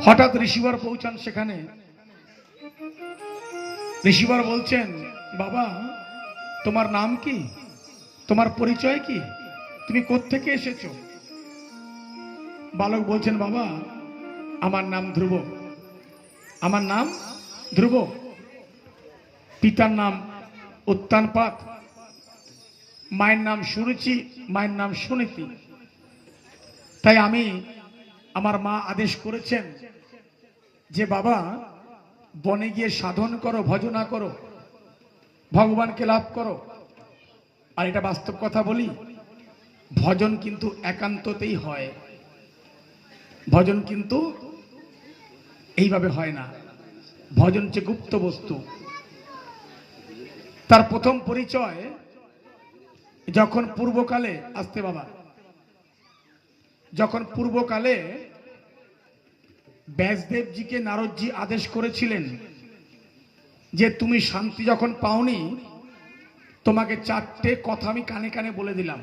হঠাৎ ঋষিবর পৌঁছান সেখানে। ঋষিবর বলছেন, বাবা তোমার নাম কি, তোমার পরিচয় কি, তুমি কোত্থেকে এসেছো? বালক বলছেন, বাবা আমার নাম ধ্রুব, আমার নাম ধ্রুব, পিতার নাম উত্তানপাত, মায়ের নাম সুরুচি, মায়ের নাম সুনীতি। তাই আমি, আমার মা আদেশ করেছেন যে বাবা বনে গিয়ে সাধন করো, ভজনা করো, ভগবানকে লাভ করো। আর এটা বাস্তব কথা বলি, ভজন কিন্তু একান্ততেই হয়, ভজন কিন্তু এইভাবে হয় না, ভজন হচ্ছে গুপ্ত বস্তু। তার প্রথম পরিচয় যখন পূর্বকালে, আসতে বাবা, যখন পূর্বকালে ব্যাসদেবজিকে নারদজি আদেশ করেছিলেন যে তুমি শান্তি যখন পাওনি, তোমাকে চারটে কথা আমি কানে কানে বলে দিলাম,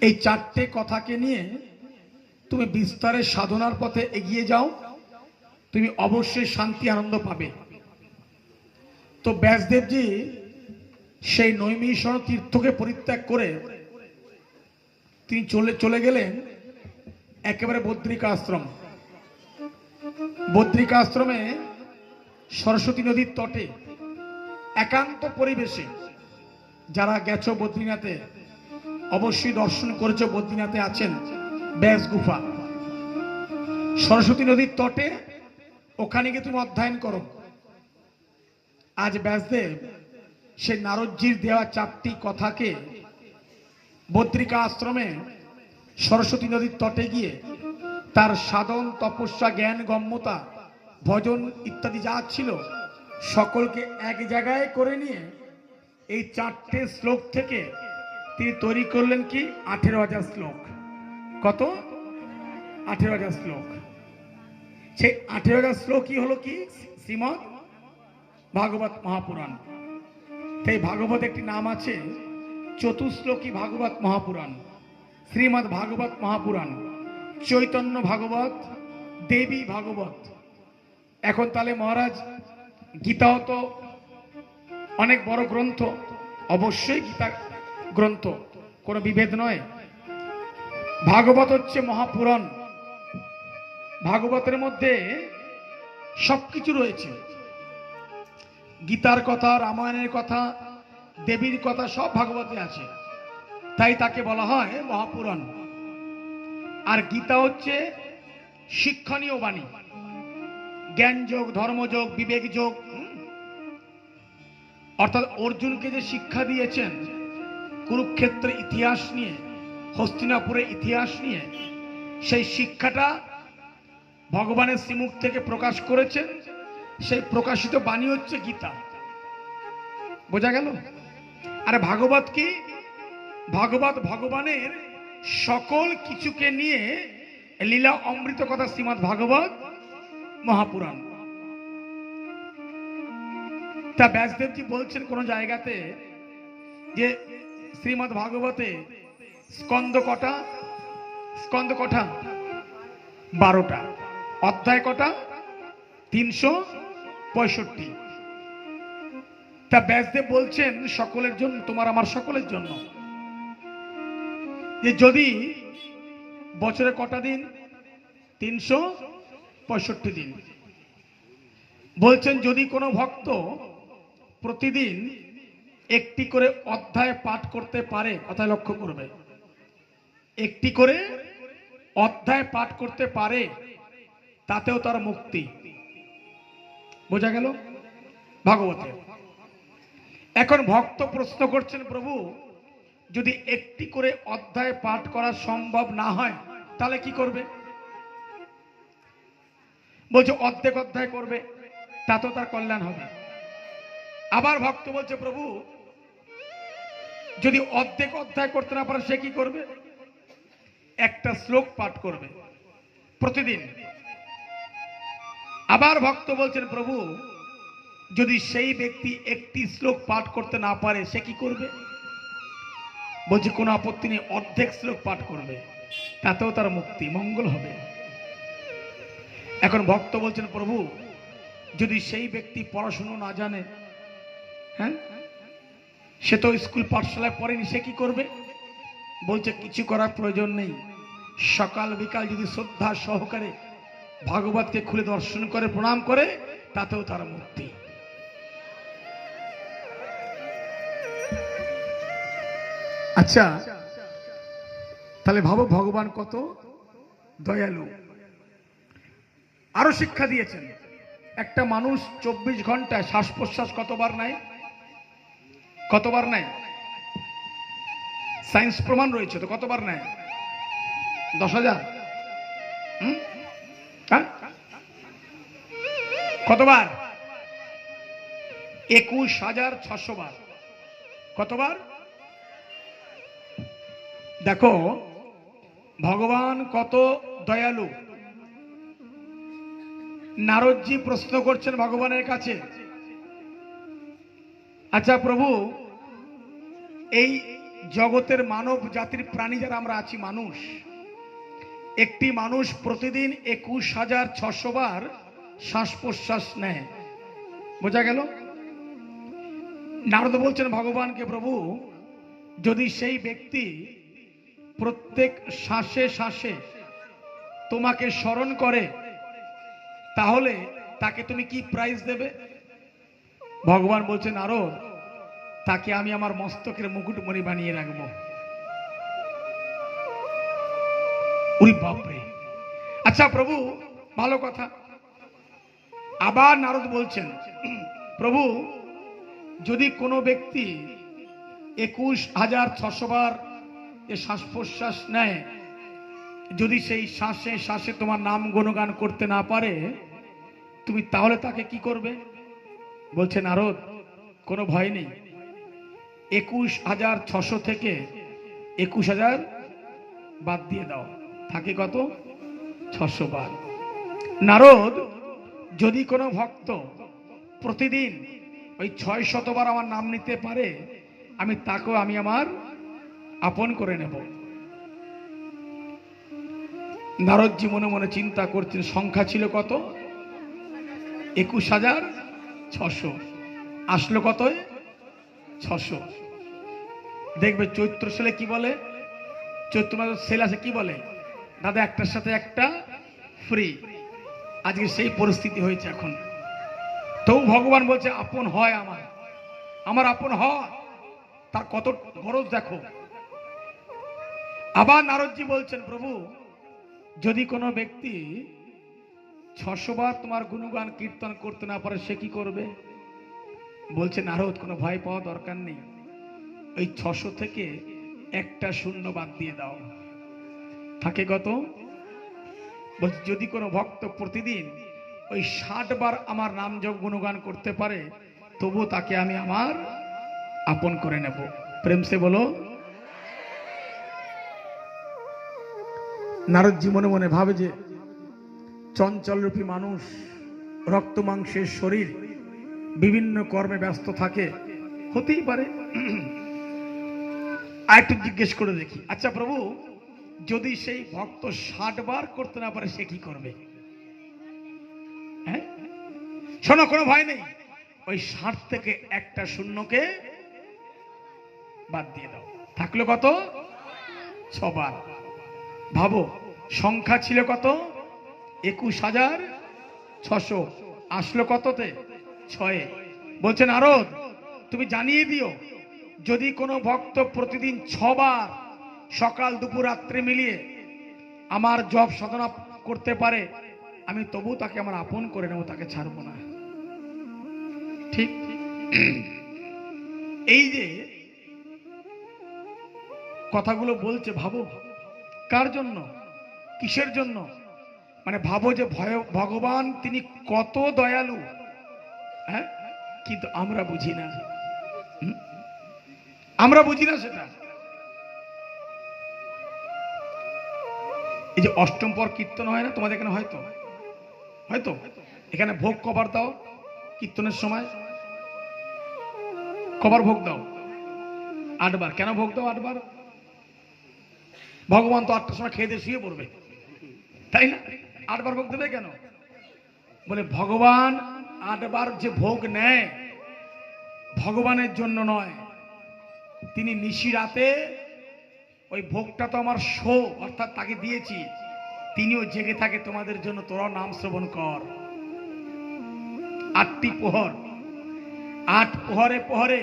এই চারটে কথাকে নিয়ে তুমি বিস্তারে সাধনার পথে এগিয়ে যাও, তুমি অবশ্যই শান্তি আনন্দ পাবে। তো ব্যাসদেবজি সেই নৈমিষণ তীর্থকে পরিত্যাগ করে তিনি চলে গেলেন একেবারে বদ্রিকা আশ্রম। বদ্রিকা আশ্রমে সরস্বতী নদীর তটে একান্ত পরিবেশে, যারা গেছো বদ্রীনাথে অবশ্যই দর্শন করেছো, বদ্রীনাথে আছেন ব্যাস গুফা, সরস্বতী নদীর তটে, ওখানে গিয়ে তুমি অধ্যয়ন করো। আজ ব্যাসদেব সে নারদজির দেওয়া চারটি কথাকে বদ্রিকা আশ্রমে সরস্বতী নদীর তটে গিয়ে তার সাধন, তপস্যা, জ্ঞান, গম্যতা, ভজন ইত্যাদি যা ছিল সকলকে এক জায়গায় করে নিয়ে এই চারটে শ্লোক থেকে তিনি তৈরি করলেন কি 18,000 শ্লোক। কত? 18,000 শ্লোক। সেই 18,000 শ্লোকই হলো কি শ্রীমদ্ ভাগবত মহাপুরাণ। তাই ভাগবত একটি নাম আছে, চতুশ্লোকী ভাগবত মহাপুরাণ, শ্রীমদ্ ভাগবত মহাপুরাণ, চৈতন্য ভাগবত, দেবী ভাগবত। এখন তাহলে মহারাজ গীতাও তো অনেক বড় গ্রন্থ, অবশ্যই গীতা গ্রন্থ, কোনো বিভেদ নয়। ভাগবত হচ্ছে মহাপুরাণ, ভাগবতের মধ্যে সবকিছু রয়েছে, গীতার কথা, রামায়ণের কথা, দেবীর কথা সব ভাগবতে আছে, তাই তাকে বলা হয় মহাপুরাণ। আর গীতা হচ্ছে শিক্ষণীয় বাণী, জ্ঞান যোগ, ধর্মযোগ, বিবেক যোগ। অর্থাৎ অর্জুনকে যে শিক্ষা দিয়েছেন কুরুক্ষেত্রের ইতিহাস নিয়ে, হস্তিনাপুরের ইতিহাস নিয়ে, সেই শিক্ষাটা ভগবানের শ্রীমুখ থেকে প্রকাশ করেছেন, সেই প্রকাশিত বাণী হচ্ছে গীতা। বোঝা গেল? আর ভাগবত কি? ভাগবত ভগবানের সকল কিছুকে নিয়ে লীলা অমৃত কথা, শ্রীমদ্ ভাগবত মহাপুরাণ। তা ব্যাসদেবজি বলছেন কোন জায়গাতে যে শ্রীমদ্ ভাগবতে স্কন্ধ কটা? স্কন্ধ কটা? 12টা। অধ্যায় কটা? 365। তা ব্যাসদেব বলছেন সকলের জন্য, তোমার আমার সকলের জন্য, যে যদি বছরে কটা দিন? 365 দিন। বলছেন যদি কোনো ভক্ত প্রতিদিন একটি করে অধ্যায় পাঠ করতে পারে, কথায় লক্ষ্য করবে, একটি করে অধ্যায় পাঠ করতে পারে, তাতেও তার মুক্তি। বোঝা গেল? ভাগবতে। এখন ভক্ত প্রশ্ন করছেন, প্রভু যদি একটি করে অধ্যায় পাঠ করা সম্ভব না হয় তাহলে কি করবে? বলছে অর্ধেক অধ্যায় করবে, তাতেও তার কল্যাণ হবে। আবার ভক্ত বলছে, প্রভু যদি অর্ধেক অধ্যায় করতে না পারে সে কি করবে? একটা শ্লোক পাঠ করবে প্রতিদিন। আবার ভক্ত বলছেন, প্রভু যদি সেই ব্যক্তি একটি শ্লোক পাঠ করতে না পারে সে কি করবে? বলছে কোনো আপত্তি নেই, অর্ধেক শ্লোক পাঠ করবে, তাতেও তার মুক্তি, মঙ্গল হবে। এখন ভক্ত বলছেন, প্রভু যদি সেই ব্যক্তি পড়াশুনো না জানে, হ্যাঁ, সে তো স্কুল পাঠশালায় পড়েনি, সে কি করবে? বলছে কিছু করার প্রয়োজন নেই, সকাল বিকাল যদি শ্রদ্ধা সহকারে ভাগবতকে খুলে দর্শন করে প্রণাম করে, তাতেও তার মুক্তি। আচ্ছা, তাহলে ভাবো ভগবান কত দয়ালু। আরো শিক্ষা দিয়েছেন, একটা মানুষ 24 ঘন্টায় শ্বাস প্রশ্বাস কতবার নেয়? কতবার নেয়? সায়েন্স প্রমাণ রয়েছে তো, কতবার নেয়? 10,000? কতবার? 21,600 বার। কতবার? দেখো ভগবান কত দয়ালু। নারদজি প্রশ্ন করছেন ভগবানের কাছে, আচ্ছা প্রভু, এই জগতের মানব জাতির প্রাণী যারা আমরা আছি মানুষ, একটি মানুষ প্রতিদিন 21,600 বার শ্বাস প্রশ্বাস নেয়, বোঝা গেল? নারদ বলছেন ভগবানকে, প্রভু যদি সেই ব্যক্তি প্রত্যেক শ্বাসে শ্বাসে তোমাকে স্মরণ করে, তাহলে তাকে তুমি কি প্রাইজ দেবে? ভগবান বলছেন, নারদ, তাকে আমি আমার মস্তকের মুকুটমণি বানিয়ে রাখবো। ওরে বাপরে! আচ্ছা প্রভু, ভালো কথা। আবার নারদ বলছেন, প্রভু যদি কোনো ব্যক্তি 21,600 বার এ শ্বাস প্রশ্বাস নেয়, যদি সেই শ্বাসে শ্বাসে তোমার নাম গুণগান করতে না পারে, তুমি তাহলে তাকে কি করবে? বলছে, নারদ কোনো ভয় নেই, 21,600 থেকে 21,000 বাদ দিয়ে দাও, থাকে কত? 600 বার। নারদ, যদি কোনো ভক্ত প্রতিদিন ওই 600 বার আমার নাম নিতে পারে, আমি তাকেও আমি আমার আপন করে নেব। নারদজি মনে মনে চিন্তা করছেন, সংখ্যা ছিল কত? 21,600। আসলো কত? 600। দেখবে চৈত্র সেলে কি বলে, চৈত্র মাসের সেল আছে, কি বলে, দাদা একটার সাথে একটা ফ্রি। আজকে সেই পরিস্থিতি হয়েছে এখন। তবু ভগবান বলছে, আপন হয় আমার, আমার আপন হয়, তার কত গরজ দেখো। আবার নারদজি বলছেন, প্রভু যদি কোনো ব্যক্তি 600 বার তোমার গুণগান কীর্তন করতে না পারে, সে কি করবে? বলছে, নারদ কোনো ভয় পাওয়া দরকার নেই, ওই 600 থেকে একটা শূন্য বাদ দিয়ে দাও, থাকে কত? বলছে, যদি কোনো ভক্ত প্রতিদিন ওই 60 বার আমার নাম জপ গুণগান করতে পারে, তবু তাকে আমি আমার আপন করে নেব। প্রেম সে বলো। নারদজি মনে মনে ভাবে যে চঞ্চল রূপী মানুষ, রক্ত মাংসের শরীর, বিভিন্ন কর্মে ব্যস্ত থাকে, হতেই পারে। আর একটু জিজ্ঞেস করে দেখি, আচ্ছা প্রভু যদি সেই ভক্ত 60 বার করতে না পারে, সে কি করবে? হ্যাঁ, শোনো কোনো ভয় নেই, ওই 60 থেকে একটা শূন্যকে বাদ দিয়ে দাও, থাকলো কত? 6 বার। ভাবো সংখ্যা ছিল কত? 21,600, আসলো কততে? 6। বলছেন, নারদ তুমি জানিয়ে দিও, যদি কোনো ভক্ত প্রতিদিন 6 বার সকাল দুপুর রাত্রে মিলিয়ে আমার জপ সাধনা করতে পারে, আমি তবু তাকে আমার আপন করে নেব, তাকে ছাড়বো না। ঠিক এই যে কথাগুলো বলছে, ভাবো কার জন্য, কিসের জন্য? মানে ভাবো যে ভগবান তিনি কত দয়ালু, হ্যাঁ, কিন্তু আমরা বুঝি না, আমরা বুঝি না সেটা। এই যে অষ্টম পর কীর্তন হয় না তোমাদের এখানে? হয়তো হয়তো এখানে ভোগ কবার দাও কীর্তনের সময়? কবার ভোগ দাও? 8 বার। কেন ভোগ দাও 8 বার? ভগবান তো 8টার সময় খেয়ে দিয়ে শুয়ে পড়বে, তাই না? 8 বার ভোগ দেবে কেন? বলে ভগবান 8 বার যে ভোগ নেয় ভগবানের জন্য নয়, তিনি নিশি রাতে ওই ভোগটা তো আমার শো অর্থাৎ তাকে দিয়েছি, তিনিও জেগে থাকে তোমাদের জন্য, তোরা নাম শ্রবণ কর। 8টি প্রহর, 8 প্রহরে প্রহরে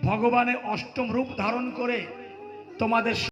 ভগবানের অষ্টম রূপ ধারণ করে তোমাদের